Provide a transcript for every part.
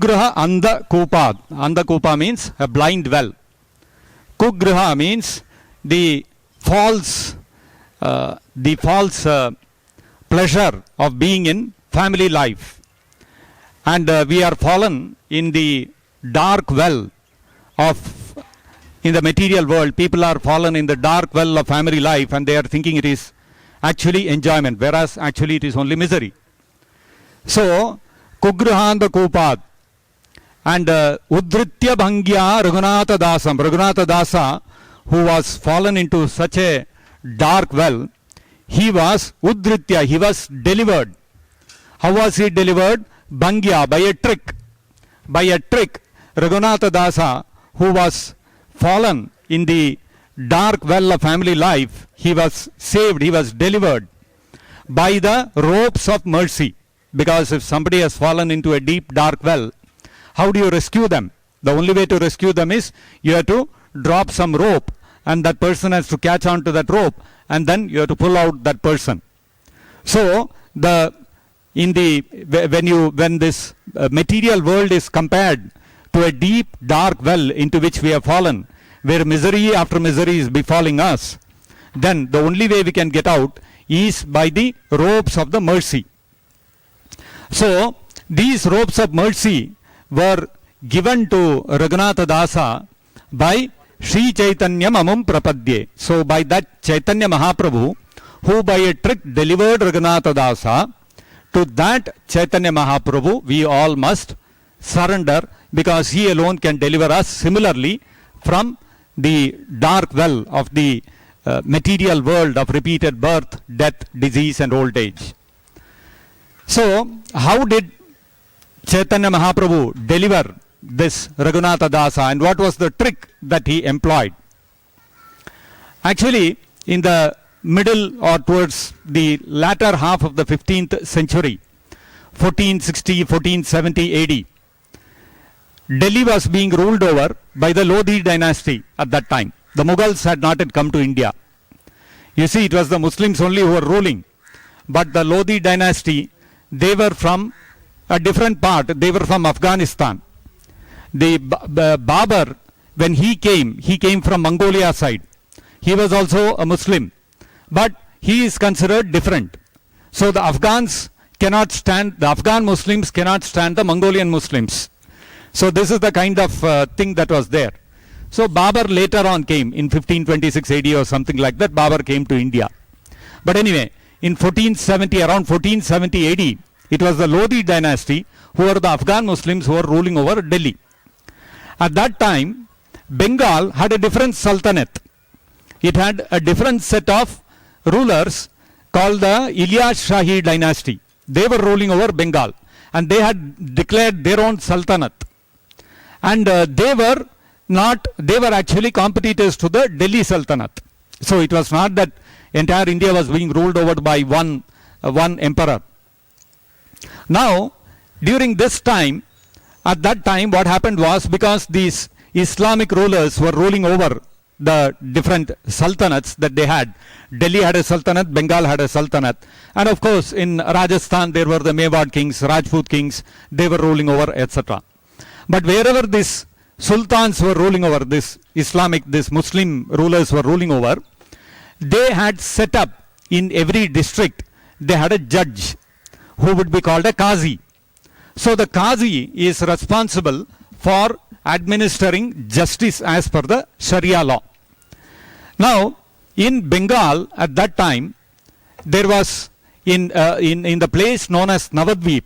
Kugraha Anda Kupad. Anda Kupa means a blind well. Kugraha means the false pleasure of being in family life. And we are fallen in the dark well of, in the material world, people are fallen in the dark well of family life and they are thinking it is actually enjoyment, whereas actually it is only misery. So, Kugrahanda Kupad and Udritya Bhangya Raghunatha Dasam. Raghunatha Dasa, who was fallen into such a dark well, he was Udritya, he was delivered. How was he delivered? Bhangya, by a trick. By a trick, Raghunatha Dasa, who was fallen in the dark well of family life, he was saved, he was delivered by the ropes of mercy. Because if somebody has fallen into a deep dark well, how do you rescue them? The only way to rescue them is you have to drop some rope and that person has to catch on to that rope and then you have to pull out that person. So when this material world is compared to a deep dark well into which we have fallen, where misery after misery is befalling us, then the only way we can get out is by the ropes of the mercy. So these ropes of mercy were given to Raghunatha Dasa by Sri Chaitanya Mamam Prapadye. So by that Chaitanya Mahaprabhu, who by a trick delivered Raghunatha Dasa, to that Chaitanya Mahaprabhu we all must surrender, because he alone can deliver us similarly from the dark well of the material world of repeated birth, death, disease and old age. So how did Chaitanya Mahaprabhu deliver this Raghunatha Dasa and what was the trick that he employed? Actually, in the middle or towards the latter half of the 15th century, 1460, 1470 AD, Delhi was being ruled over by the Lodi dynasty at that time. The Mughals had not yet come to India. You see, it was the Muslims only who were ruling. But the Lodi dynasty, they were from a different part. They were from Afghanistan. The Babur, when he came from Mongolia side. He was also a Muslim. But he is considered different. So the Afghan Muslims cannot stand the Mongolian Muslims. So this is the kind of thing that was there. So Babur later on came in 1526 AD or something like that. Babur came to India. But anyway, in 1470, around 1470 AD, it was the Lodi dynasty who were the Afghan Muslims who were ruling over Delhi. At that time, Bengal had a different sultanate. It had a different set of rulers called the Ilyas Shahi dynasty. They were ruling over Bengal and they had declared their own sultanate. And they were actually competitors to the Delhi Sultanate. So it was not that entire India was being ruled over by one emperor. Now, during this time, at that time, what happened was, because these Islamic rulers were ruling over the different sultanates that they had. Delhi had a sultanate, Bengal had a sultanate. And of course, in Rajasthan, there were the Mewad kings, Rajput kings, they were ruling over, etc. But wherever these sultans were ruling over, this Muslim rulers were ruling over, they had set up in every district, they had a judge who would be called a Qazi. So the Qazi is responsible for administering justice as per the Sharia law. Now, in Bengal at that time, there was in the place known as Navadvip,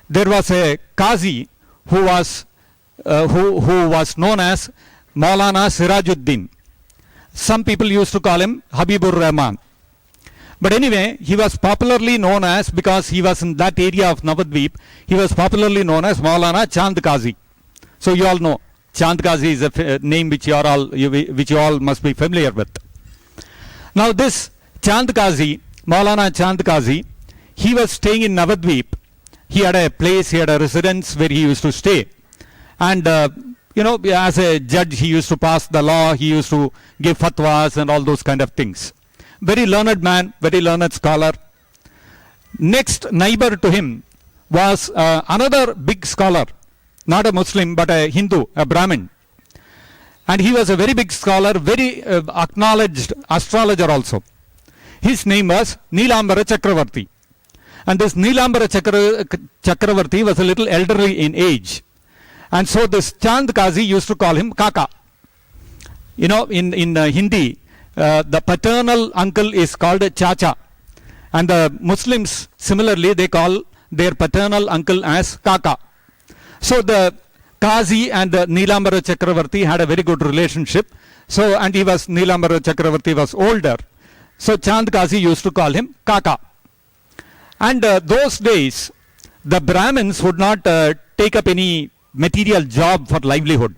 there was a Qazi who was known as Maulana Sirajuddin. Some people used to call him Habibur Rahman. But anyway, he was popularly known as, because he was in that area of Navadvip, he was popularly known as Maulana Chand Qazi. So you all know, Chand Qazi is a name which you all must be familiar with. Now this Chand Qazi, Maulana Chand Qazi, he was staying in Navadvip. He had a place, he had a residence where he used to stay. And as a judge, he used to pass the law, he used to give fatwas and all those kind of things. Very learned man, very learned scholar. Next neighbor to him was another big scholar not a Muslim, but a Hindu, a Brahmin. And he was a very big scholar, very acknowledged astrologer also. His name was Nilambara Chakravarti. And this Nilambara Chakravarti was a little elderly in age. And so this Chand Kazi used to call him Kaka. You know, in Hindi, the paternal uncle is called Chacha. And the Muslims, similarly, they call their paternal uncle as Kaka. So the Kazi and the Nilambara Chakravarti had a very good relationship. So, and Nilambara Chakravarti was older. So Chand Kazi used to call him Kaka. And those days, the Brahmins would not take up any material job for livelihood.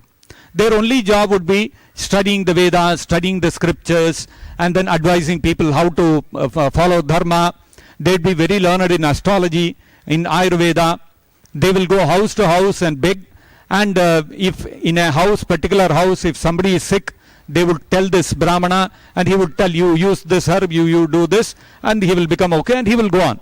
Their only job would be studying the Vedas, studying the scriptures, and then advising people how to follow dharma. They'd be very learned in astrology, in Ayurveda. They will go house to house and beg. And if in a house, particular house, if somebody is sick, they would tell this Brahmana, and he would tell you, use this herb, you do this, and he will become okay, and he will go on.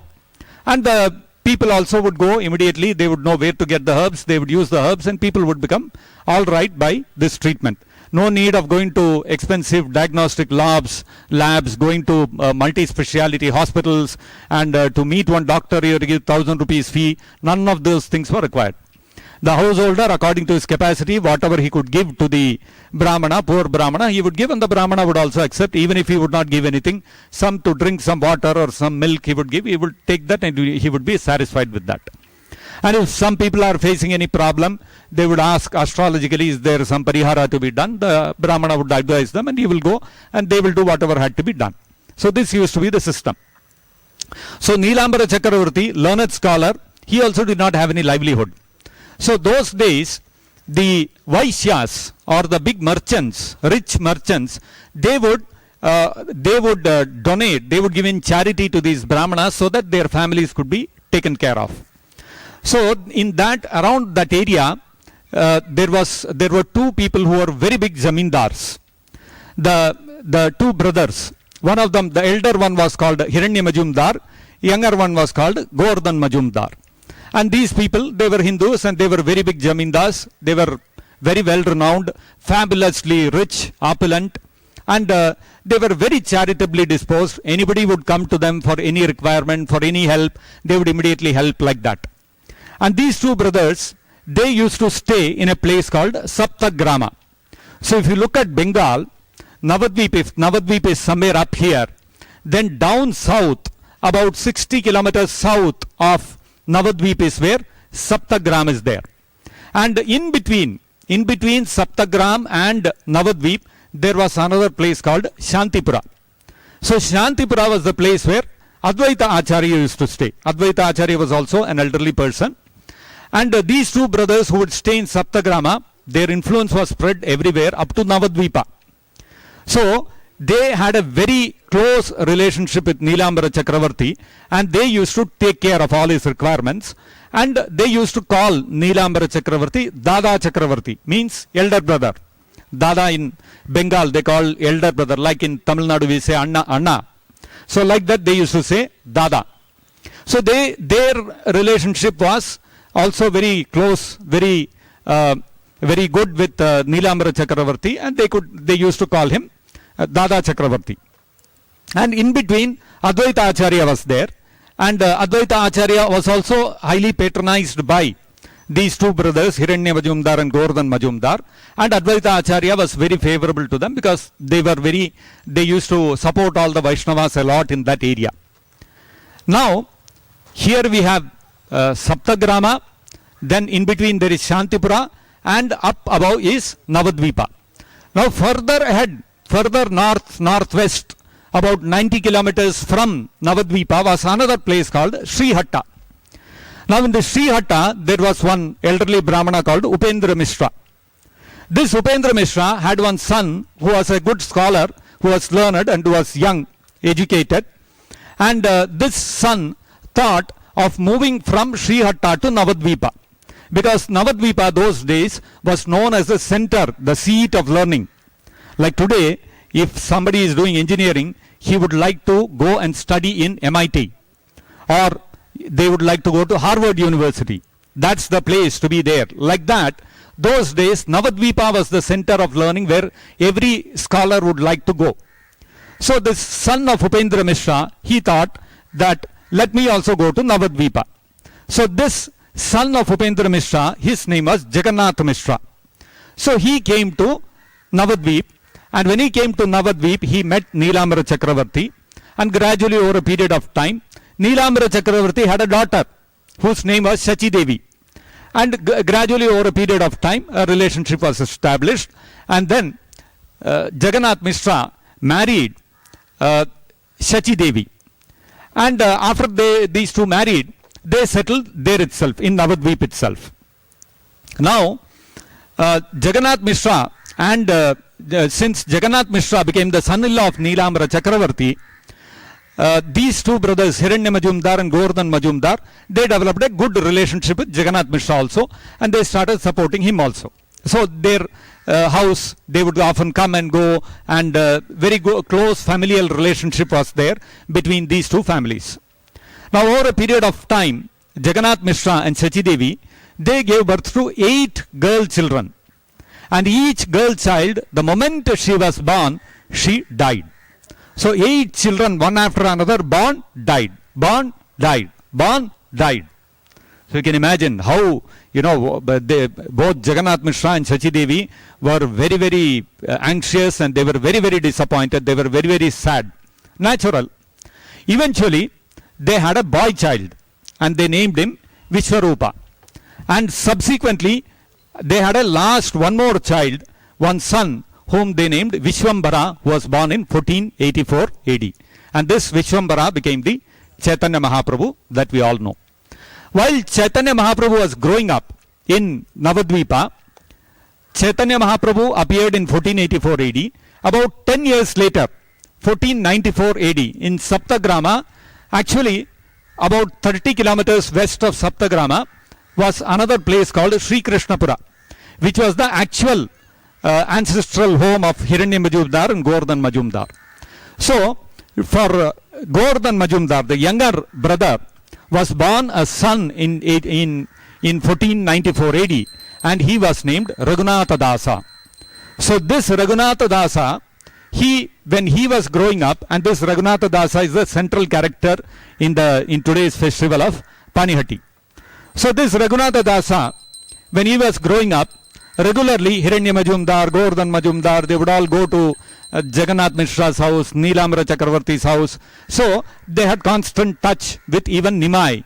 And the people also would go immediately. They would know where to get the herbs. They would use the herbs, and people would become all right by this treatment. No need of going to expensive diagnostic labs, going to multi-speciality hospitals, and to meet one doctor, you give 1,000 rupees fee. None of those things were required. The householder, according to his capacity, whatever he could give to the Brahmana, poor Brahmana, he would give, and the Brahmana would also accept, even if he would not give anything. Some to drink some water or some milk he would give, he would take that and he would be satisfied with that. And if some people are facing any problem, they would ask astrologically, is there some parihara to be done? The Brahmana would advise them, and he will go and they will do whatever had to be done. So this used to be the system. So Nilambara Chakravarti, learned scholar, he also did not have any livelihood. So those days, the Vaishyas or the big merchants, rich merchants, they would donate, they would give in charity to these Brahmanas so that their families could be taken care of. So in that, around that area, there were two people who were very big zamindars. The two brothers. One of them, the elder one was called Hiranya Majumdar, younger one was called Govardhan Majumdar. And these people, they were Hindus and they were very big zamindars. They were very well renowned, fabulously rich, opulent, and they were very charitably disposed. Anybody would come to them for any requirement, for any help, they would immediately help like that. And these two brothers, they used to stay in a place called Saptagrama. So if you look at Bengal, Navadvip, if Navadvip is somewhere up here, then down south, about 60 kilometers south of Navadvip is where Saptagram is there. And in between Saptagram and Navadvip, there was another place called Shantipura. So Shantipura was the place where Advaita Acharya used to stay. Advaita Acharya was also an elderly person. And these two brothers who would stay in Saptagrama, their influence was spread everywhere up to Navadvipa. So they had a very close relationship with Nilambara Chakravarti, and they used to take care of all his requirements. And they used to call Nilambara Chakravarti Dada Chakravarti, means elder brother. Dada in Bengal they call elder brother, like in Tamil Nadu we say Anna, Anna. So like that they used to say Dada. So their relationship was also very close, very good with Nilambara Chakravarti, and they used to call him Dada Chakravarti. And in between, Advaita Acharya was there, and Advaita Acharya was also highly patronized by these two brothers, Hiranya Majumdar and Govardhan Majumdar, and Advaita Acharya was very favorable to them because they used to support all the Vaishnavas a lot in that area. Now, here we have Saptagrama, then in between there is Shantipura, and up above is Navadvipa. Now further ahead, further northwest, about 90 kilometers from Navadvipa was another place called Srihatta. Now in the Srihatta, there was one elderly Brahmana called Upendra Mishra. This Upendra Mishra had one son who was a good scholar, who was learned and who was young, educated. And this son thought of moving from Srihatta to Navadvipa, because Navadvipa those days was known as the center, the seat of learning. Like today, if somebody is doing engineering, he would like to go and study in MIT, or they would like to go to Harvard University. that's the place to be there. Like that, those days, Navadvipa was the center of learning where every scholar would like to go. So this son of Upendra Mishra, he thought that let me also go to Navadvipa. So this son of Upendra Mishra, his name was Jagannath Mishra. So he came to Navadvip, and when he came to Navadvip, he met Neelamara Chakravarti, and gradually over a period of time, Neelamara Chakravarti had a daughter whose name was Shachi Devi. And gradually over a period of time, a relationship was established, and then Jagannath Mishra married Shachi Devi. And after these two married, they settled there itself, in Navadvip itself. Now, Jagannath Mishra, and since Jagannath Mishra became the son-in-law of Neelamara Chakravarti, these two brothers, Hiranya Majumdar and Govardhan Majumdar, they developed a good relationship with Jagannath Mishra also, and they started supporting him also. So their house, they would often come and go, and very close familial relationship was there between these two families. Now over a period of time, Jagannath Mishra and Shachi Devi, they gave birth to 8 girl children, and each girl child, the moment she was born, she died. So 8 children, one after another, born, died, born, died, born, died. So you can imagine how, both Jagannath Mishra and Shachi Devi were very, very anxious, and they were very, very disappointed. They were very, very sad. Natural. Eventually, they had a boy child, and they named him Vishwarupa. And subsequently, they had a one more child, one son, whom they named Vishwambara, who was born in 1484 AD. And this Vishwambara became the Chaitanya Mahaprabhu that we all know. While Chaitanya Mahaprabhu was growing up in Navadvipa, Chaitanya Mahaprabhu appeared in 1484 AD. About 10 years later, 1494 AD, in Saptagrama, actually about 30 kilometers west of Saptagrama, was another place called Sri Krishnapura, which was the actual ancestral home of Hiranya Majumdar and Govardhan Majumdar. So, for Govardhan Majumdar, the younger brother, was born a son in 1494 AD, and he was named Raghunatha Dasa. So this Raghunatha Dasa, when he was growing up, and this Raghunatha Dasa is the central character in today's festival of Panihati. So this Raghunatha Dasa, when he was growing up, regularly Hiranya Majumdar, Govardhan Majumdar, they would all go to Jagannath Mishra's house, Neelamara Chakravarti's house. So they had constant touch with even Nimai.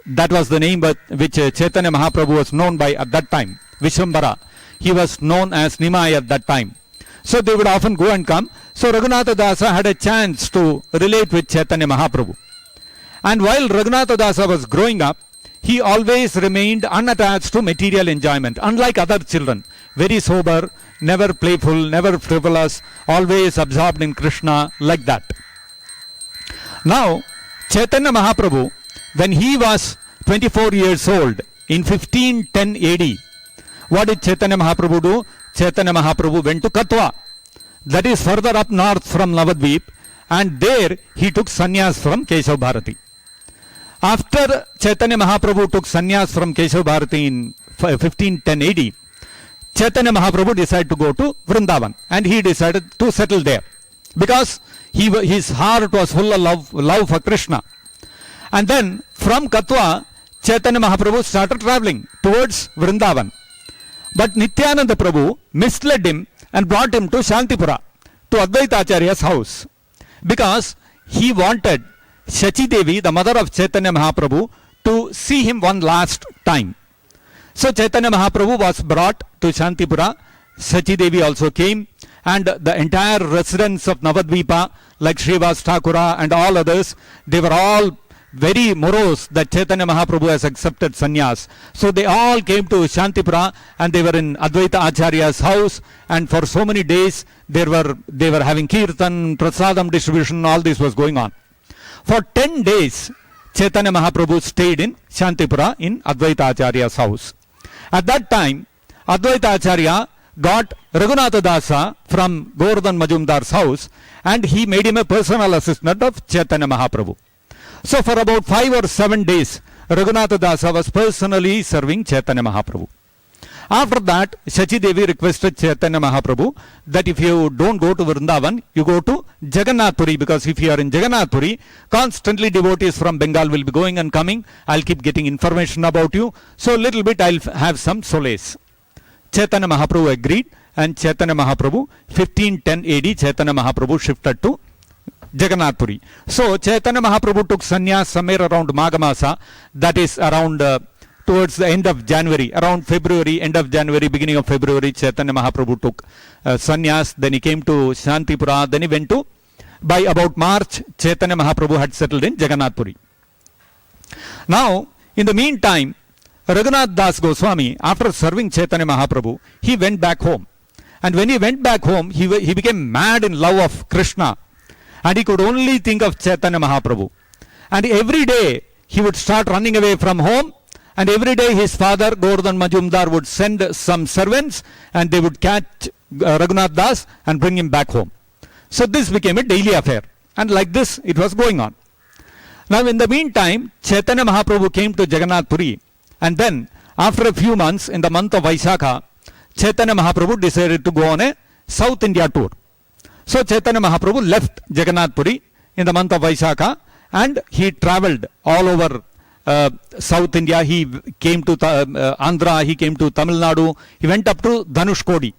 That was the name which Chaitanya Mahaprabhu was known by at that time, Vishwambara. He was known as Nimai at that time. So they would often go and come. So Raghunatha Dasa had a chance to relate with Chaitanya Mahaprabhu. And while Raghunatha Dasa was growing up, he always remained unattached to material enjoyment, unlike other children. Very sober, never playful, never frivolous, always absorbed in Krishna, like that. Now, Chaitanya Mahaprabhu, when he was 24 years old, in 1510 AD, what did Chaitanya Mahaprabhu do? Chaitanya Mahaprabhu went to Katwa, that is further up north from Navadvip, and there he took sannyas from Keshav Bharati. After Chaitanya Mahaprabhu took sannyas from Keshav Bharati in 1510 AD, Chaitanya Mahaprabhu decided to go to Vrindavan, and he decided to settle there because his heart was full of love for Krishna. And then from Katwa, Chaitanya Mahaprabhu started traveling towards Vrindavan. But Nityananda Prabhu misled him and brought him to Shantipura, to Advaita Acharya's house, because he wanted Shachi Devi, the mother of Chaitanya Mahaprabhu, to see him one last time. So Chaitanya Mahaprabhu was brought to Shantipura. Shachi Devi also came, and the entire residents of Navadvipa, like Srivas Thakura and all others, they were all very morose that Chaitanya Mahaprabhu has accepted sannyas. So they all came to Shantipura, and they were in Advaita Acharya's house, and for so many days they were having kirtan, prasadam distribution, all this was going on. For 10 days, Chaitanya Mahaprabhu stayed in Shantipura in Advaita Acharya's house. At that time, Advaita Acharya got Raghunatha Dasa from Govardhan Majumdar's house, and he made him a personal assistant of Chaitanya Mahaprabhu. So for about 5 or 7 days, Raghunatha Dasa was personally serving Chaitanya Mahaprabhu. After that, Shachi Devi requested Chaitanya Mahaprabhu that if you don't go to Vrindavan, you go to Jagannath Puri, because if you are in Jagannath Puri, constantly devotees from Bengal will be going and coming. I'll keep getting information about you. So little bit I'll have some solace. Chaitanya Mahaprabhu agreed, and Chaitanya Mahaprabhu, 1510 AD, Chaitanya Mahaprabhu shifted to Jagannath Puri. So Chaitanya Mahaprabhu took sannyas somewhere around Maghamasa, that is around towards the end of January, around February, end of January, beginning of February, Chaitanya Mahaprabhu took sannyas. Then he came to Shantipura. Then he went to, by about March, Chaitanya Mahaprabhu had settled in Jagannath Puri. Now, in the meantime, Raghunath Das Goswami, after serving Chaitanya Mahaprabhu, he went back home. And when he went back home, he became mad in love of Krishna. And he could only think of Chaitanya Mahaprabhu. And every day, he would start running away from home. And every day his father, Govardhan Majumdar, would send some servants and they would catch Raghunath Das and bring him back home. So this became a daily affair. And like this, it was going on. Now in the meantime, Chaitanya Mahaprabhu came to Jagannath Puri. And then, after a few months, in the month of Vaishakha, Chaitanya Mahaprabhu decided to go on a South India tour. So Chaitanya Mahaprabhu left Jagannath Puri in the month of Vaishakha and he travelled all over South India. He came to Andhra, he came to Tamil Nadu, he went up to Dhanushkodi.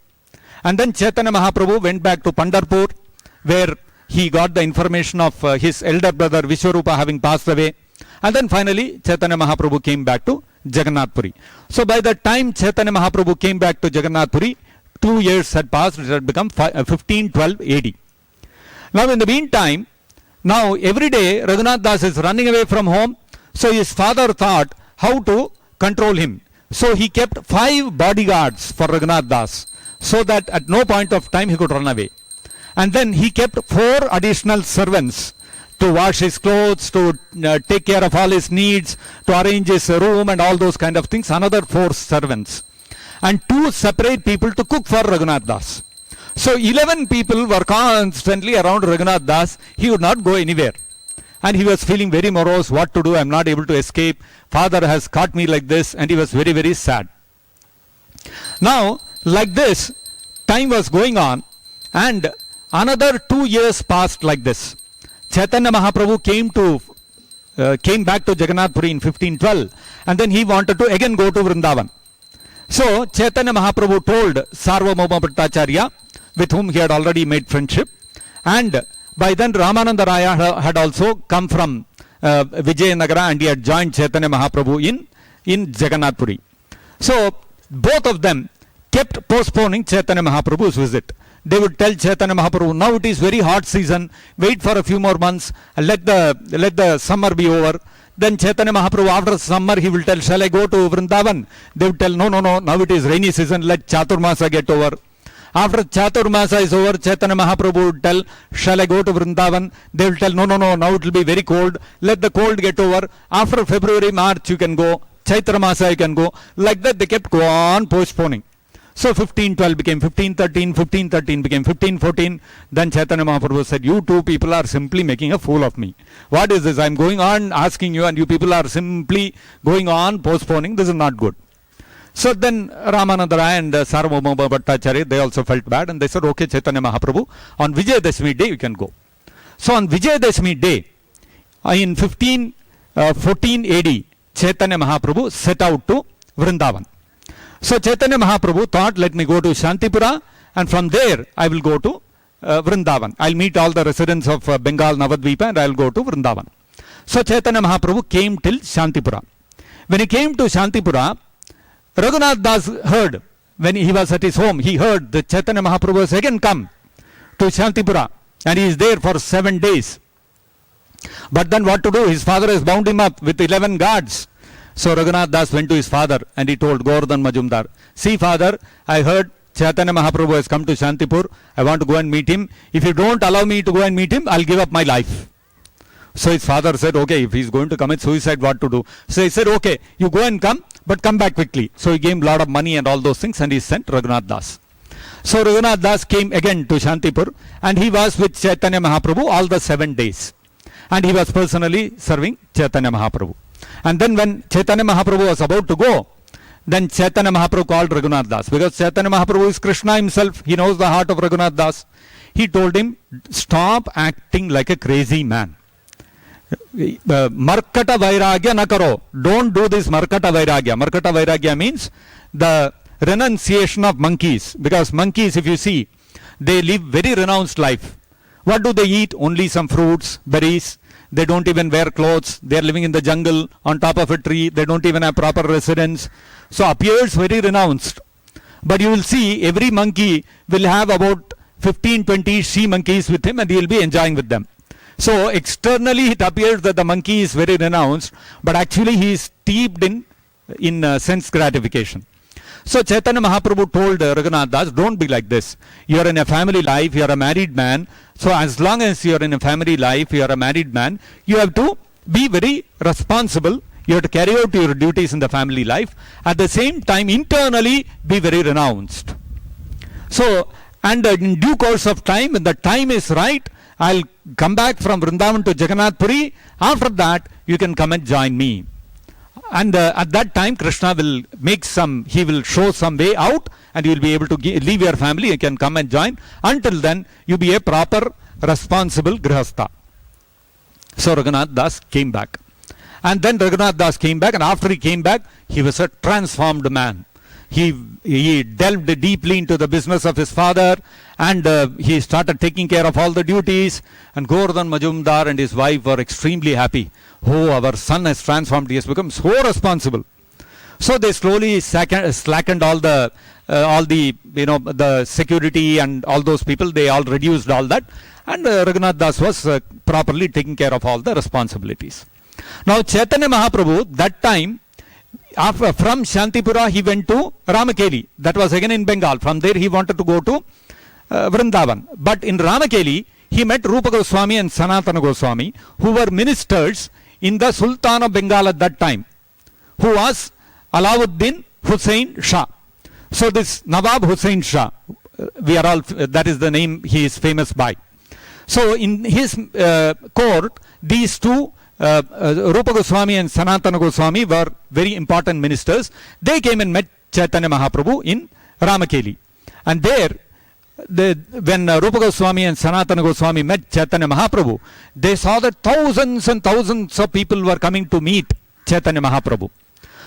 And then Chaitanya Mahaprabhu went back to Pandharpur, where he got the information of his elder brother Vishwarupa having passed away. And then finally Chaitanya Mahaprabhu came back to Jagannath Puri. So by the time Chaitanya Mahaprabhu came back to Jagannath Puri, 2 years had passed. It had become 1512 AD. Now in the meantime, now every day Raghunath Das is running away from home. So his father thought how to control him. So he kept 5 bodyguards for Raghunath Das, so that at no point of time he could run away. And then he kept 4 additional servants to wash his clothes, to take care of all his needs, to arrange his room and all those kind of things. Another 4 servants. And 2 separate people to cook for Raghunath Das. So 11 people were constantly around Raghunath Das. He would not go anywhere. And he was feeling very morose, what to do, I am not able to escape. Father has caught me like this, and he was very, very sad. Now, like this, time was going on, and another 2 years passed like this. Chaitanya Mahaprabhu came back to Jagannath Puri in 1512, and then he wanted to again go to Vrindavan. So, Chaitanya Mahaprabhu told Sarvabhauma Bhattacharya, with whom he had already made friendship, and by then Ramananda Raya had also come from Vijayanagara and he had joined Chaitanya Mahaprabhu in Jagannath Puri. So both of them kept postponing Chaitanya Mahaprabhu's visit. They would tell Chaitanya Mahaprabhu, now it is very hot season, wait for a few more months, let the summer be over. Then Chaitanya Mahaprabhu, after summer, he will tell, shall I go to Vrindavan? They would tell, no, now it is rainy season, let Chaturmasa get over. After Chaturmasa is over, Chaitanya Mahaprabhu would tell, shall I go to Vrindavan? They will tell, no, now it will be very cold. Let the cold get over. After February, March, you can go. Chaitra Masa, you can go. Like that, they kept go on postponing. So 1512 became 1513, 1513 became 1514. Then Chaitanya Mahaprabhu said, you 2 people are simply making a fool of me. What is this? I am going on asking you and you people are simply going on postponing. This is not good. So then Ramananda Raya and Sarvabhauma Bhattacharya, they also felt bad and they said, okay, Chaitanya Mahaprabhu, on Vijayadashmi day you can go. So on Vijayadashmi day, in 1514 AD, Chaitanya Mahaprabhu set out to Vrindavan. So Chaitanya Mahaprabhu thought, let me go to Shantipura and from there I will go to Vrindavan. I'll meet all the residents of Bengal, Navadvipa and I'll go to Vrindavan. So Chaitanya Mahaprabhu came till Shantipura. When he came to Shantipura, Raghunath Das heard, when he was at his home, he heard that Chaitanya Mahaprabhu has again come to Shantipura and he is there for 7 days. But then what to do? His father has bound him up with 11 guards. So Raghunath Das went to his father and he told Govardhan Majumdar, see father, I heard Chaitanya Mahaprabhu has come to Shantipur. I want to go and meet him. If you don't allow me to go and meet him, I'll give up my life. So his father said, okay, if he's going to commit suicide, what to do? So he said, okay, you go and come, but come back quickly. So he gave him a lot of money and all those things and he sent Raghunath Das. So Raghunath Das came again to Shantipur and he was with Chaitanya Mahaprabhu all the 7 days. And he was personally serving Chaitanya Mahaprabhu. And then when Chaitanya Mahaprabhu was about to go, then Chaitanya Mahaprabhu called Raghunath Das. Because Chaitanya Mahaprabhu is Krishna himself. He knows the heart of Raghunath Das. He told him, stop acting like a crazy man. Markata Vairagya na karo. Don't do this Markata Vairagya. Markata Vairagya means the renunciation of monkeys. Because monkeys, if you see, they live very renounced life. What do they eat? Only some fruits, berries. They don't even wear clothes. They are living in the jungle on top of a tree. They don't even have proper residence. So appears very renounced. But you will see every monkey will have about 15-20 she monkeys with him, and he will be enjoying with them. So externally it appears that the monkey is very renounced, but actually he is steeped in sense gratification. So Chaitanya Mahaprabhu told Raghunath Das, don't be like this. You are in a family life, you are a married man. So as long as you are in a family life, you are a married man, you have to be very responsible. You have to carry out your duties in the family life. At the same time, internally be very renounced. So, and in due course of time, when the time is right, I'll come back from Vrindavan to Jagannath Puri. After that, you can come and join me. And at that time, Krishna will he will show some way out, and you will be able to leave your family. You can come and join. Until then, you be a proper, responsible Grihastha. So Raghunath Das came back. And then Raghunath Das came back, and after he came back, he was a transformed man. He delved deeply into the business of his father, and he started taking care of all the duties. And Govardhan Majumdar and his wife were extremely happy. Oh, our son has transformed. He has become so responsible. So they slowly slackened all the the security and all those people. They all reduced all that, and Raghunath Das was properly taking care of all the responsibilities. Now Chaitanya Mahaprabhu, that time, from Shantipura he went to Ramakeli. That was again in Bengal. From there he wanted to go to Vrindavan. But in Ramakeli he met Rupa Goswami and Sanatana Goswami, who were ministers in the Sultan of Bengal at that time, who was Alauddin Hussain Shah. So this Nawab Hussain Shah, that is the name he is famous by. So in his court, these two, Rupa Goswami and Sanatana Goswami, were very important ministers. They came and met Chaitanya Mahaprabhu in Ramakeli. And there, when Rupa Goswami and Sanatana Goswami met Chaitanya Mahaprabhu, they saw that thousands and thousands of people were coming to meet Chaitanya Mahaprabhu.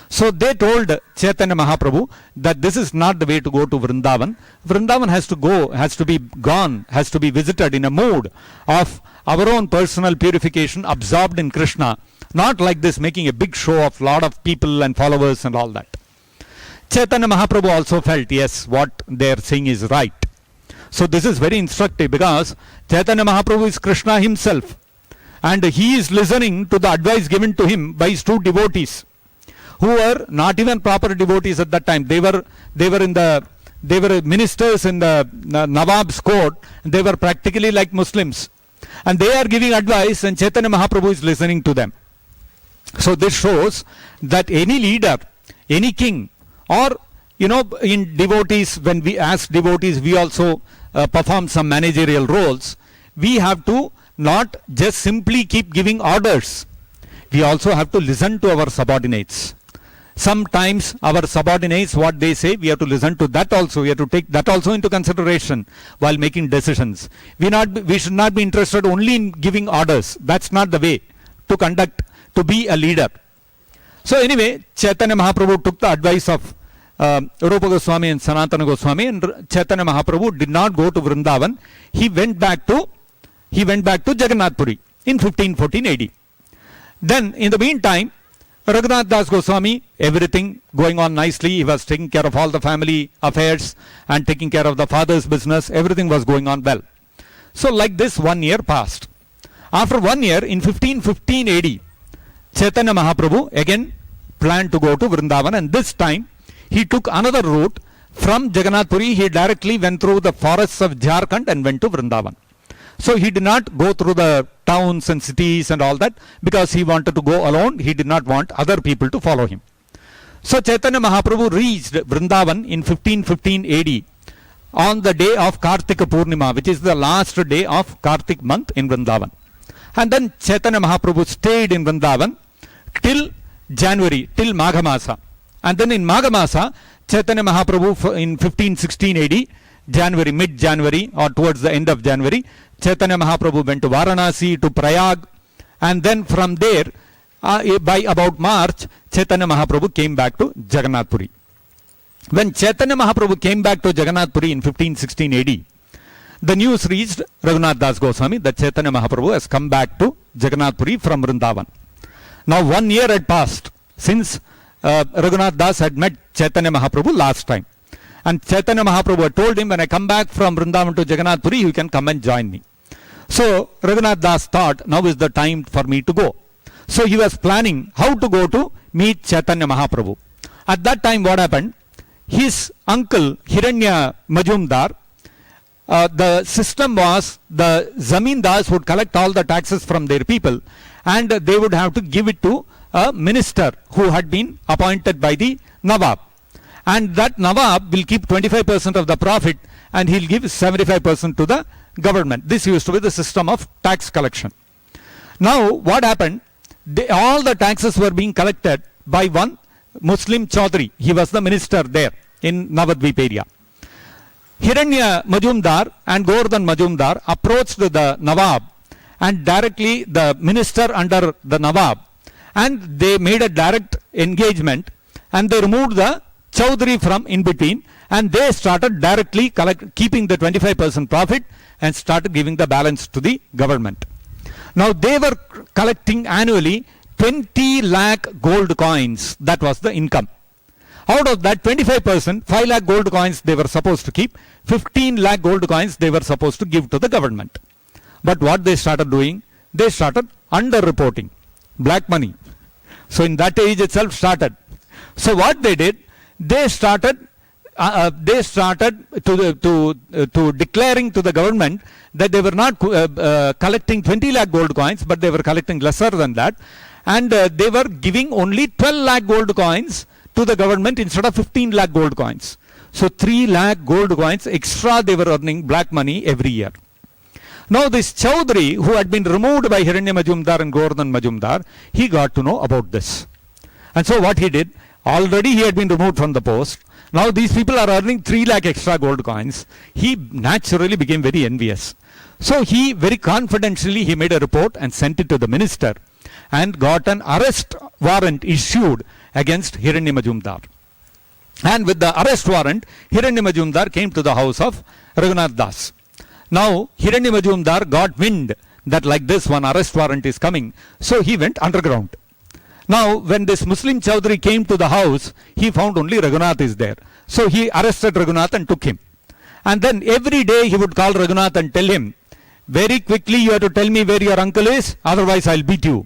So they told Chaitanya Mahaprabhu that this is not the way to go to Vrindavan. Vrindavan has to be visited in a mood of our own personal purification, absorbed in Krishna, not like this making a big show of lot of people and followers and all that. Chaitanya Mahaprabhu also felt, yes, what they are saying is right. So this is very instructive, because Chaitanya Mahaprabhu is Krishna himself, and he is listening to the advice given to him by his two devotees, who were not even proper devotees at that time. They were ministers in the Nawab's court. They were practically like Muslims, and they are giving advice, and Chaitanya Mahaprabhu is listening to them. So this shows that any leader, any king, or in devotees, when we as devotees, we also perform some managerial roles. We have to not just simply keep giving orders. We also have to listen to our subordinates. Sometimes our subordinates, what they say, we have to listen to that also. We have to take that also into consideration while making decisions. We should not be interested only in giving orders. That's not the way to be a leader. So anyway, Chaitanya Mahaprabhu took the advice of Rupa Goswami and Sanatana Goswami, and Chaitanya Mahaprabhu did not go to Vrindavan. He went back to Jagannath Puri in 1514 AD. Then in the meantime, Raghunath Das Goswami, everything going on nicely. He was taking care of all the family affairs and taking care of the father's business. Everything was going on well. So like this, 1 year passed. After 1 year, in 1515 AD, Chaitanya Mahaprabhu again planned to go to Vrindavan, and this time he took another route from Jagannath Puri. He directly went through the forests of Jharkhand and went to Vrindavan. So he did not go through the towns and cities and all that, because he wanted to go alone. He did not want other people to follow him. So Chaitanya Mahaprabhu reached Vrindavan in 1515 AD on the day of Kartika Purnima, which is the last day of Kartik month in Vrindavan. And then Chaitanya Mahaprabhu stayed in Vrindavan till January till Maghamasa. And then in Maghamasa, Chaitanya Mahaprabhu in 1516 AD, January, mid-January or towards the end of January, Chaitanya Mahaprabhu went to Varanasi, to Prayag, and then from there, by about March, Chaitanya Mahaprabhu came back to Jagannath Puri. When Chaitanya Mahaprabhu came back to Jagannath Puri in 1516 AD, the news reached Raghunath Das Goswami that Chaitanya Mahaprabhu has come back to Jagannath Puri from Vrindavan. Now 1 year had passed since Raghunath Das had met Chaitanya Mahaprabhu last time. And Chaitanya Mahaprabhu had told him, when I come back from Vrindavan to Jagannath Puri, you can come and join me. So Raghunath Das thought, now is the time for me to go. So he was planning how to go to meet Chaitanya Mahaprabhu. At that time what happened? His uncle Hiranya Majumdar, the system was the zamindars would collect all the taxes from their people and they would have to give it to a minister who had been appointed by the Nawab. And that Nawab will keep 25% of the profit and he'll give 75% to the government. This used to be the system of tax collection. Now what happened? All the taxes were being collected by one Muslim Chaudhry. He was the minister there in Navadvip area. Hiranya Majumdar and Govardhan Majumdar approached the Nawab and directly the minister under the Nawab, and they made a direct engagement and they removed the Chaudhry from in between and they started directly keeping the 25% profit and started giving the balance to the government. Now they were collecting annually 20 lakh gold coins. That was the income. Out of that 25%, 5 lakh gold coins they were supposed to keep, 15 lakh gold coins they were supposed to give to the government. But what they started doing? They started underreporting, black money. So in that age itself started. So what they did? They started to declaring to the government that they were not collecting 20 lakh gold coins, but they were collecting lesser than that, and they were giving only 12 lakh gold coins to the government instead of 15 lakh gold coins. So 3 lakh gold coins extra they were earning black money every year. Now this Chaudhry, who had been removed by Hiranya Majumdar and Govardhan Majumdar, he got to know about this. And so what he did? Already he had been removed from the post. Now these people are earning 3 lakh extra gold coins. He naturally became very envious. So he very confidentially he made a report and sent it to the minister and got an arrest warrant issued against Hiranya Majumdar. And with the arrest warrant, Hiranya Majumdar came to the house of Raghunath Das. Now Hiranya Majumdar got wind that like this one arrest warrant is coming. So he went underground. Now when this Muslim Chaudhry came to the house, he found only Raghunath is there. So he arrested Raghunath and took him. And then every day he would call Raghunath and tell him, very quickly you have to tell me where your uncle is, otherwise I'll beat you.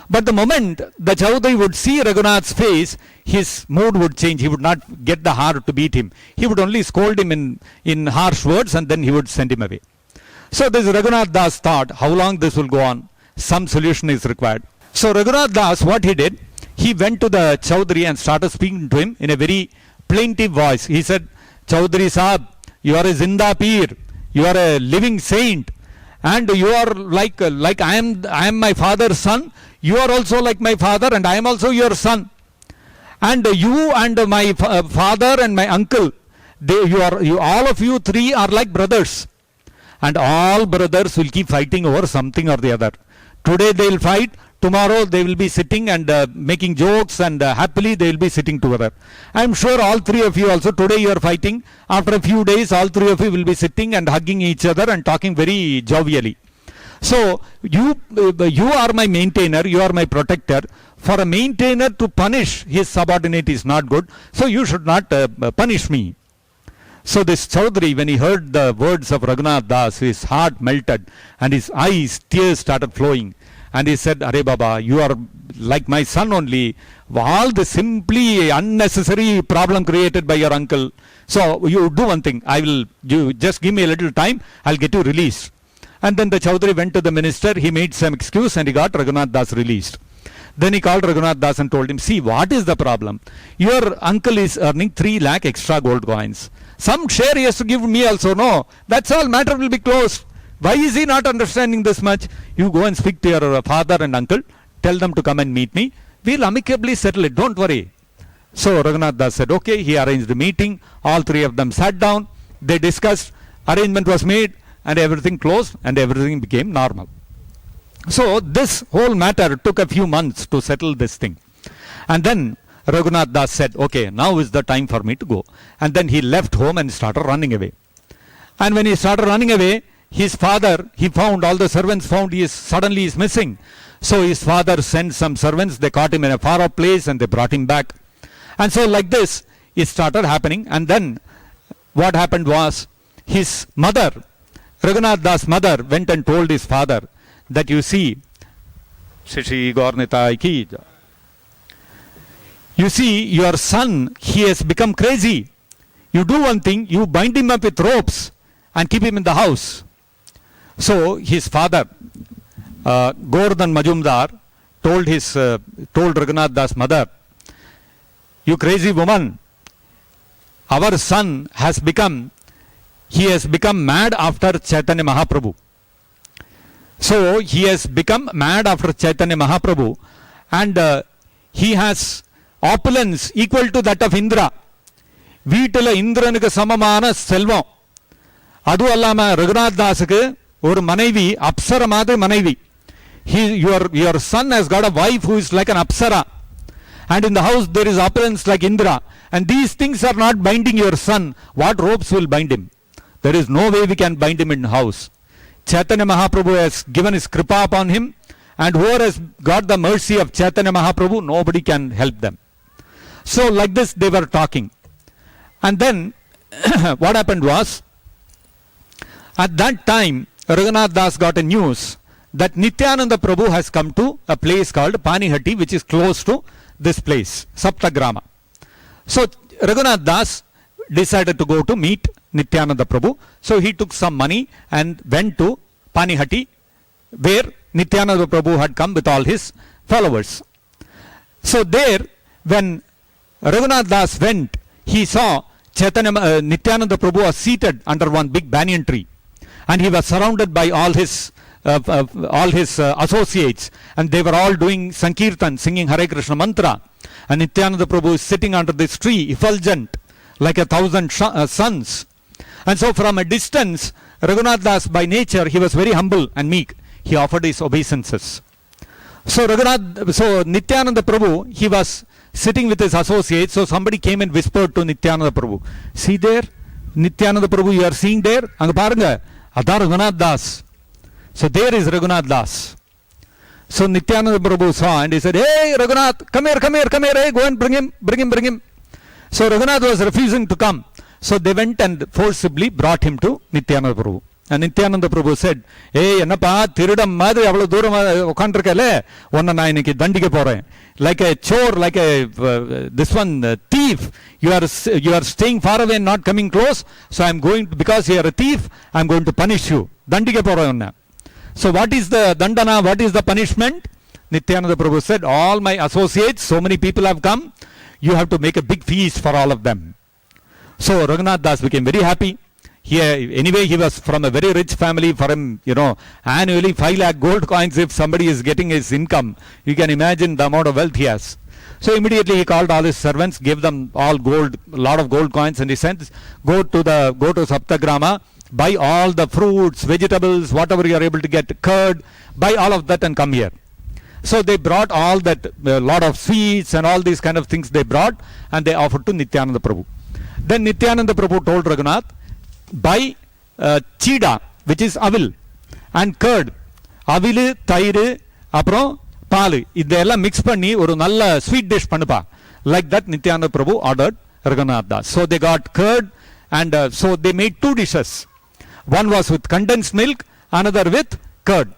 But the moment the Chaudhry would see Raghunath's face, his mood would change. He would not get the heart to beat him. He would only scold him in harsh words and then he would send him away. So this Raghunath Das thought, how long this will go on? Some solution is required. So Raghunath Das, what he did, he went to the Chaudhry and started speaking to him in a very plaintive voice. He said, Chaudhry Sahab, you are a Zinda Peer, you are a living saint, and you are like I am my father's son, you are also like my father and I am also your son. And you and my father and my uncle, all of you three are like brothers. And all brothers will keep fighting over something or the other. Today they will fight, tomorrow they will be sitting and making jokes and happily they will be sitting together. I am sure all three of you also, today you are fighting, after a few days all three of you will be sitting and hugging each other and talking very jovially. So you are my maintainer, you are my protector. For a maintainer to punish his subordinate is not good, so you should not punish me. So this Chaudhry, when he heard the words of Raghunath Das, his heart melted and his eyes, tears started flowing. And he said, Are Baba, you are like my son only. All the simply unnecessary problem created by your uncle. So you do one thing, you just give me a little time, I'll get you released. And then the Chaudhry went to the minister, he made some excuse and he got Raghunath Das released. Then he called Raghunath Das and told him, see, what is the problem? Your uncle is earning 3 lakh extra gold coins. Some share he has to give me also. No, that's all, matter will be closed. Why is he not understanding this much? You go and speak to your father and uncle, tell them to come and meet me. we'll amicably settle it, don't worry. So Raghunath Das said, okay, he arranged a meeting, all three of them sat down, they discussed, arrangement was made, and everything closed, and everything became normal. So this whole matter took a few months to settle this thing. And then Raghunath Das said, okay, now is the time for me to go. And then he left home and started running away. And when he started running away, his father, he found, all the servants found suddenly is missing. So his father sent some servants, they caught him in a far off place and they brought him back. And so like this, it started happening. And then what happened was, his mother, Raghunath Das' mother, went and told his father that, you see, you see, your son, he has become crazy. You do one thing, you bind him up with ropes and keep him in the house. So his father, Govardhan Majumdar, told Raghunath Das' mother, you crazy woman, our son has become mad after Chaitanya Mahaprabhu. So he has become mad after Chaitanya Mahaprabhu, and he has opulence equal to that of Indra. வீட்டில் இந்திரனுக்கு சமமான செல்வம். அதுவும் அல்லாம ரகுநாத் தாஸுக்கு ஒரு மனைவி, அப்சர மாதிரி மனைவி. Your son has got a wife who is like an apsara, and in the house there is opulence like Indra, and these things are not binding your son. What ropes will bind him? There is no way we can bind him in the house. Chaitanya Mahaprabhu has given his kripa upon him, and whoever has got the mercy of Chaitanya Mahaprabhu, nobody can help them. So like this they were talking. And then what happened was, at that time Raghunath Das got a news that Nityananda Prabhu has come to a place called Panihati, which is close to this place, Saptagrama. So Raghunath Das decided to go to meet Nityananda Prabhu. So he took some money and went to Panihati, where Nityananda Prabhu had come with all his followers. So there, when Raghunath Das went, he saw Nityananda Prabhu was seated under one big banyan tree, and he was surrounded by all his associates, and they were all doing Sankirtan, singing Hare Krishna mantra. And Nityananda Prabhu is sitting under this tree, effulgent, like 1,000 suns. And so from a distance, Raghunath Das, by nature, he was very humble and meek. He offered his obeisances. So Nityananda Prabhu, he was sitting with his associates. So somebody came and whispered to Nityananda Prabhu, see there, Nityananda Prabhu, you are seeing there? Anga parunga, adha Raghunath Das. So there is Raghunath Das. So Nityananda Prabhu saw and he said, hey Raghunath, come here, hey, go and bring him. So Raghunath was refusing to come. So they went and forcibly brought him to Nityananda Prabhu. And Nityananda Prabhu said, hey, என்னப்பா திருடம் மாதிரி அவ்வளவு தூரம் உட்காந்துருக்கல, உன்னை நான் இன்னைக்கு தண்டிக்க போறேன். Like a chore, like a thief. You are staying far away and not coming close. So I am going to, because you are a thief, I am going to punish you. தண்டிக்க போறேன் உன்னை. So what is the dandana? What is the punishment? Nityananda Prabhu said, all my associates, so many people have come, you have to make a big feast for all of them. So Raghunath Das became very happy. Anyway, he was from a very rich family. For him, annually 5 lakh gold coins, if somebody is getting his income, you can imagine the amount of wealth he has. So immediately he called all his servants, gave them all gold, a lot of gold coins, and he said, go to Saptagrama, buy all the fruits, vegetables, whatever you are able to get, curd, buy all of that and come here. So they brought all that, a lot of sweets and all these kind of things they brought, and they offered to Nityananda Prabhu. Then Nityananda Prabhu told Raghunath, buy chida, which is avil, and curd. Avil, thair, apro, paal. Idella mix panni oru nalla sweet dish pannupa. Like that Nityananda Prabhu ordered Raghunath Das. So they got curd, and so they made 2 dishes. One was with condensed milk, another with curd.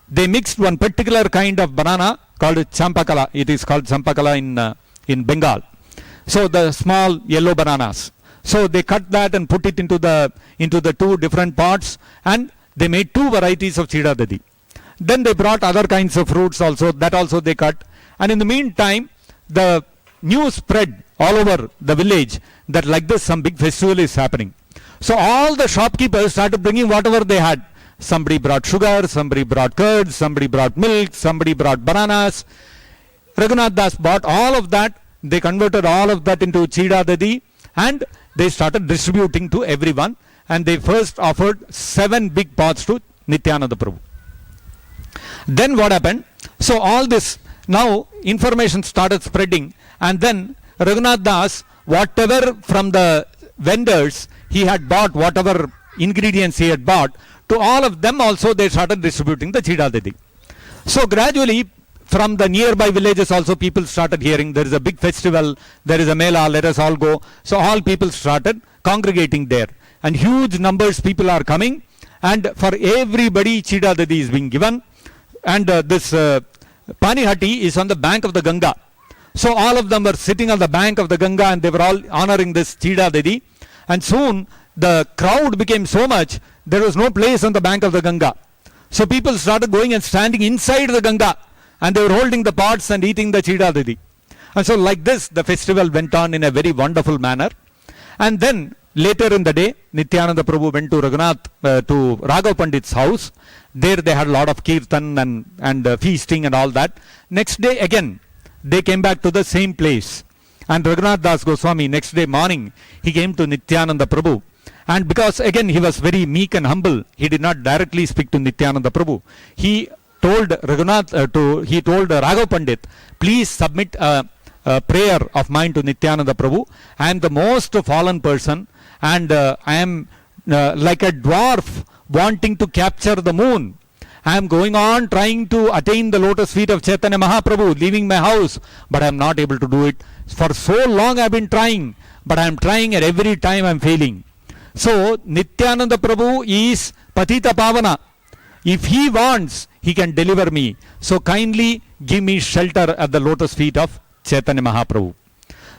They mixed one particular kind of banana called champakala. It is called champakala in Bengal. So the small yellow bananas. So they cut that and put it into the 2 different pots, and they made 2 varieties of Chidadadhi. Then they brought other kinds of fruits also, that also they cut. And in the meantime, the news spread all over the village that like this some big festival is happening. So all the shopkeepers started bringing whatever they had. Somebody brought sugar, somebody brought curd, somebody brought milk, somebody brought bananas. Raghunath Das bought all of that. They converted all of that into Chidadadhi and they started distributing to everyone. And they first offered 7 big pots to Nityananda Prabhu. Then what happened? So all this, now information started spreading, and then Raghunath Das, whatever from the vendors he had bought, whatever ingredients he had bought, to all of them also they started distributing the Chidadadhi. So gradually from the nearby villages also people started hearing there is a big festival, there is a mela, let us all go. So all people started congregating there, and huge numbers people are coming, and for everybody Chidadadhi is being given. And this Panihati is on the bank of the Ganga. So all of them were sitting on the bank of the Ganga and they were all honoring this Chidadadhi. And soon the crowd became so much, there was no place on the bank of the Ganga. So people started going and standing inside the Ganga, and they were holding the pots and eating the Chidadadhi. And so like this, the festival went on in a very wonderful manner. And then later in the day, Nityananda Prabhu went to to Raghav Pandit's house. There they had a lot of kirtan and feasting and all that. Next day again, they came back to the same place. And Raghunath Das Goswami, next day morning, he came to Nityananda Prabhu. And because again he was very meek and humble, he did not directly speak to Nityananda Prabhu. He told Raghav Pandit, please submit a prayer of mine to Nityananda Prabhu. I am the most fallen person, and I am like a dwarf wanting to capture the moon. I am going on trying to attain the lotus feet of Chaitanya Mahaprabhu, leaving my house, but I am not able to do it. For so long I have been trying, but I am trying, and every time I am failing. So Nityananda Prabhu is Patita Pavana. If he wants, he can deliver me. So kindly give me shelter at the lotus feet of Chaitanya Mahaprabhu.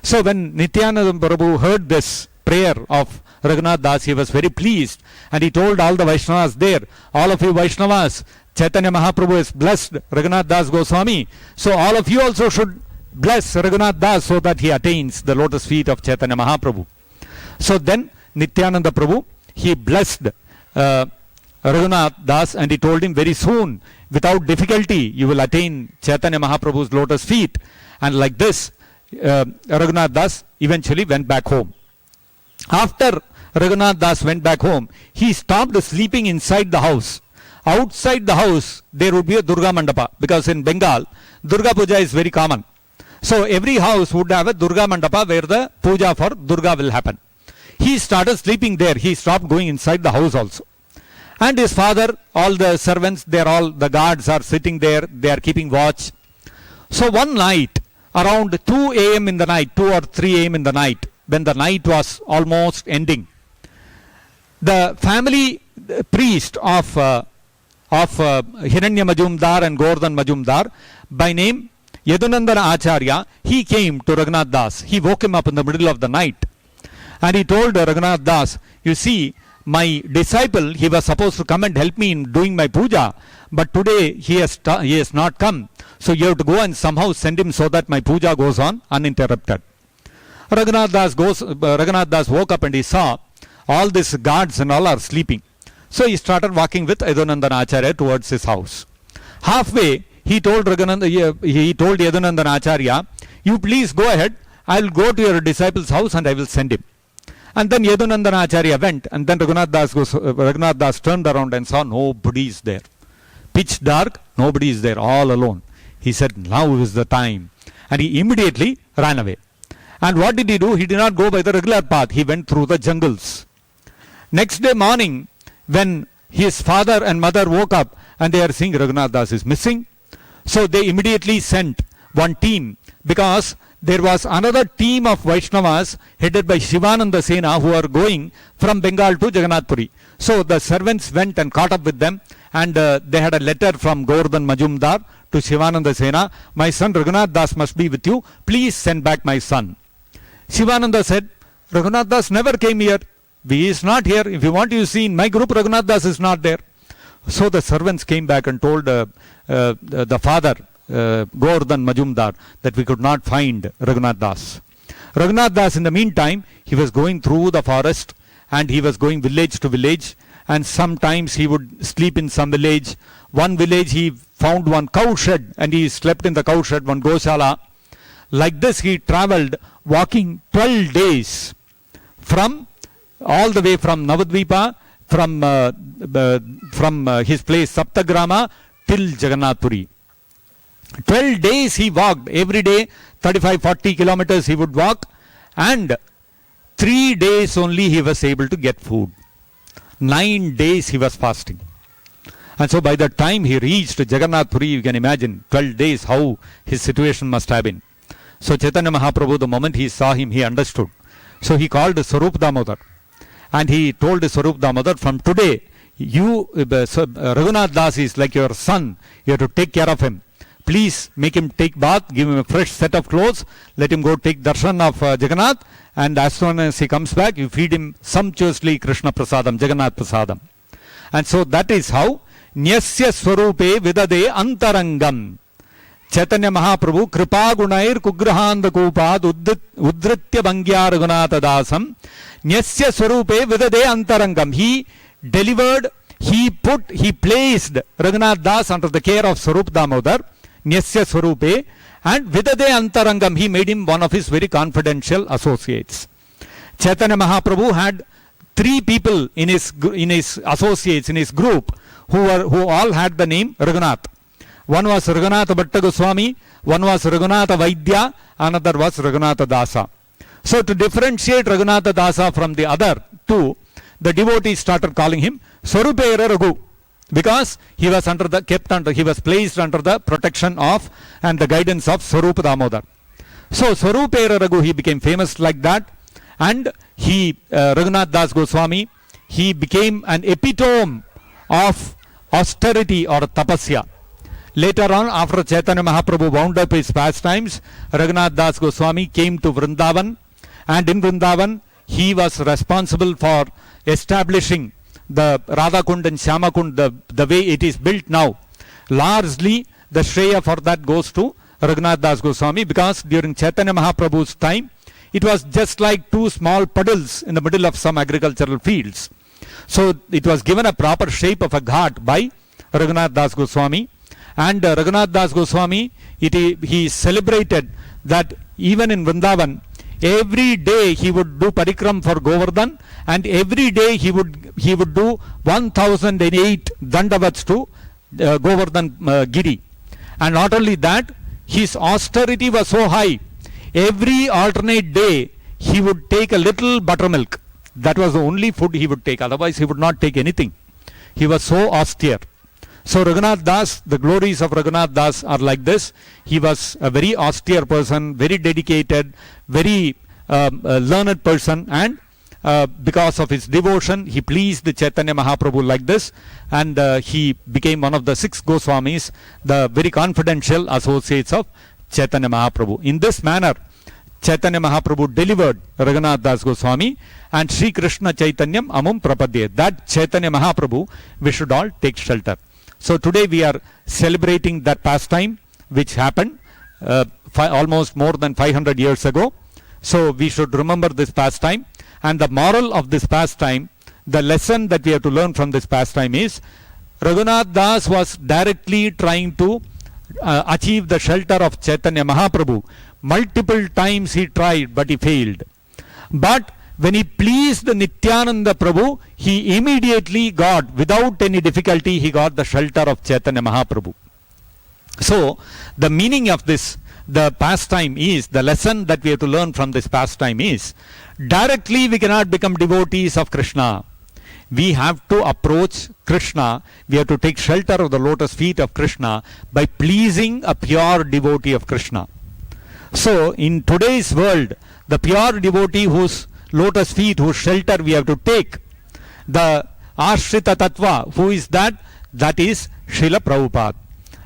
So when Nityananda Prabhu heard this prayer of Raghunath Das, he was very pleased, and he told all the Vaishnavas there, all of you Vaishnavas, Chaitanya Mahaprabhu has blessed Raghunath Das Goswami, so all of you also should bless Raghunath Das so that he attains the lotus feet of Chaitanya Mahaprabhu. So then Nityananda Prabhu, he blessed Raghunath Das, and he told him, very soon, without difficulty, you will attain Chaitanya Mahaprabhu's lotus feet. And like this, Raghunath Das eventually went back home. After Raghunath Das went back home, he stopped sleeping inside the house. Outside the house, there would be a Durga Mandapa, because in Bengal, Durga Puja is very common. So every house would have a Durga Mandapa where the puja for Durga will happen. He started sleeping there. He stopped going inside the house also. And his father, all the servants, the guards are sitting there, they are keeping watch. So one night, around 2 a.m. in the night, 2 or 3 a.m. in the night, when the night was almost ending, the family priest of Hiranya Majumdar and Govardhan Majumdar, by name Yadunandana Acharya, he came to Raghunath Das. He woke him up in the middle of the night, and he told Raghunath Das, you see, my disciple, he was supposed to come and help me in doing my puja, but today he has not come. So you have to go and somehow send him so that my puja goes on uninterrupted. Raghunath Das woke up and he saw all these guards and all are sleeping. So he started walking with Yadunandana Acharya towards his house. Halfway, he told Yadunandana Acharya, you please go ahead, I will go to your disciple's house and I will send him. And then Yadunandana Acharya went, and then Raghunath Das turned around and saw nobody is there. Pitch dark, nobody is there, all alone. He said, now is the time. And he immediately ran away. And what did he do? He did not go by the regular path. He went through the jungles. Next day morning, when his father and mother woke up and they are seeing Raghunath Das is missing, so they immediately sent one team, because there was another team of Vaishnavas headed by Shivananda Sena who are going from Bengal to Jagannath Puri. So the servants went and caught up with them, and they had a letter from Govardhan Majumdar to Shivananda Sena, my son Raghunath Das must be with you, please send back my son. Shivananda said, Raghunath Das never came here, he is not here, if you want to see in my group, Raghunath Das is not there. So the servants came back and told the father, Govardhan Majumdar, that we could not find Raghunath Das. Raghunath Das, in the meantime, he was going through the forest, and he was going village to village, and sometimes he would sleep in some village. one village he found one cow shed and he slept in the cow shed, one goshala. Like this he traveled walking 12 days from all the way from Navadvipa, from his place Saptagrama till Jagannath Puri. 12 days he walked, every day 35-40 kilometers he would walk, and 3 days only he was able to get food. 9 days he was fasting. And so by the time he reached Jagannath Puri, you can imagine 12 days how his situation must have been. So Chaitanya Mahaprabhu, the moment he saw him, he understood. So he called Swarup Damodar, and he told Swarup Damodar, from today, you, Raghunath Das is like your son, you have to take care of him. Please make him take bath, give him a fresh set of clothes, let him go take darshan of Jagannath, and as soon as he comes back, you feed him sumptuously Krishna Prasadam, Jagannath Prasadam. And so that is how Nyasya Swarupe Vidade Antarangam. Chaitanya Mahaprabhu Kripa Gunair Kugrahanda Kupad Udritya Bangya Raghunatha Dasam Nyasya Swarupe Vidade Antarangam. He delivered, he placed Raghunath Das under the care of Swarup Damodar, Nyasya Swarupe, and Vidade Antarangam, he made him one of his very confidential associates. Chaitanya Mahaprabhu had 3 people in his associates, in his group, who all had the name Raghunath. One was Raghunatha Bhatta Goswami, one was Raghunatha Vaidya, another was Raghunatha Dasa. So to differentiate Raghunatha Dasa from the other 2, the devotees started calling him Swarupera Raghu, because he was placed under the protection of and the guidance of Swarupa Damodar. So Swarupera Raghu, he became famous like that, and Raghunath Das Goswami, he became an epitome of austerity or tapasya. Later on, after Chaitanya Mahaprabhu wound up his pastimes, Raghunath Das Goswami came to Vrindavan, and in Vrindavan he was responsible for establishing the Radhakund and Shyamakund, the way it is built now. Largely the Shreya for that goes to Raghunath Das Goswami, because during Chaitanya Mahaprabhu's time it was just like 2 small puddles in the middle of some agricultural fields. So it was given a proper shape of a ghat by Raghunath Das Goswami. And Raghunath Das Goswami, he celebrated that even in Vrindavan, every day he would do parikram for Govardhan, and every day he would do 1008 dandavats to Govardhan Giri. And not only that, his austerity was so high. Every alternate day he would take a little buttermilk. That was the only food he would take. Otherwise he would not take anything. He was so austere. So Raghunath Das, the glories of Raghunath Das are like this. He was a very austere person, very dedicated, very learned person, and because of his devotion, he pleased the Chaitanya Mahaprabhu like this, and he became one of the 6 Goswamis, the very confidential associates of Chaitanya Mahaprabhu. In this manner, Chaitanya Mahaprabhu delivered Raghunath Das Goswami, and Sri Krishna Chaitanyam Amum Prapadye. That Chaitanya Mahaprabhu we should all take shelter. So today we are celebrating that pastime which happened almost more than 500 years ago. So we should remember this pastime, and the moral of this pastime, the lesson that we have to learn from this pastime is, Raghunath Das was directly trying to achieve the shelter of Chaitanya Mahaprabhu. Multiple times he tried, but he failed. But when he pleased Nityananda Prabhu, he immediately got, without any difficulty, he got the shelter of Chaitanya Mahaprabhu. So the meaning of this, the pastime is, the lesson that we have to learn from this pastime is, directly we cannot become devotees of Krishna. We have to approach Krishna, we have to take shelter of the lotus feet of Krishna by pleasing a pure devotee of Krishna. So in today's world, the pure devotee whose lotus feet, whose shelter we have to take, the Ashrita Tattva, who is that? That is Srila Prabhupada.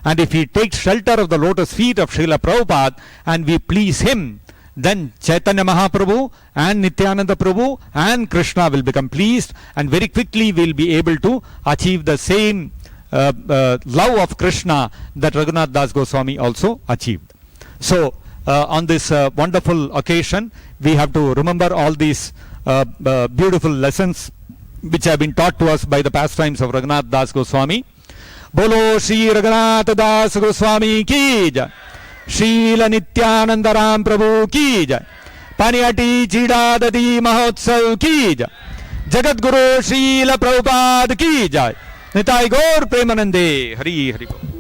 And if he takes shelter of the lotus feet of Srila Prabhupada and we please him, then Chaitanya Mahaprabhu and Nityananda Prabhu and Krishna will become pleased, and very quickly we will be able to achieve the same love of Krishna that Raghunath Das Goswami also achieved. So on this wonderful occasion, we have to remember all these beautiful lessons which have been taught to us by the pastimes of Raghunath Das Goswami. बोलो श्री रघुनाथ दास गोस्वामी की जय, शील नित्यानंद राम प्रभु की जय, पानिहाटी चिड़ादधी महोत्सव की जय, जगत गुरु शील प्रभुपाद की जय, निताई गौर प्रेमानंदे। हरि हरि बोल।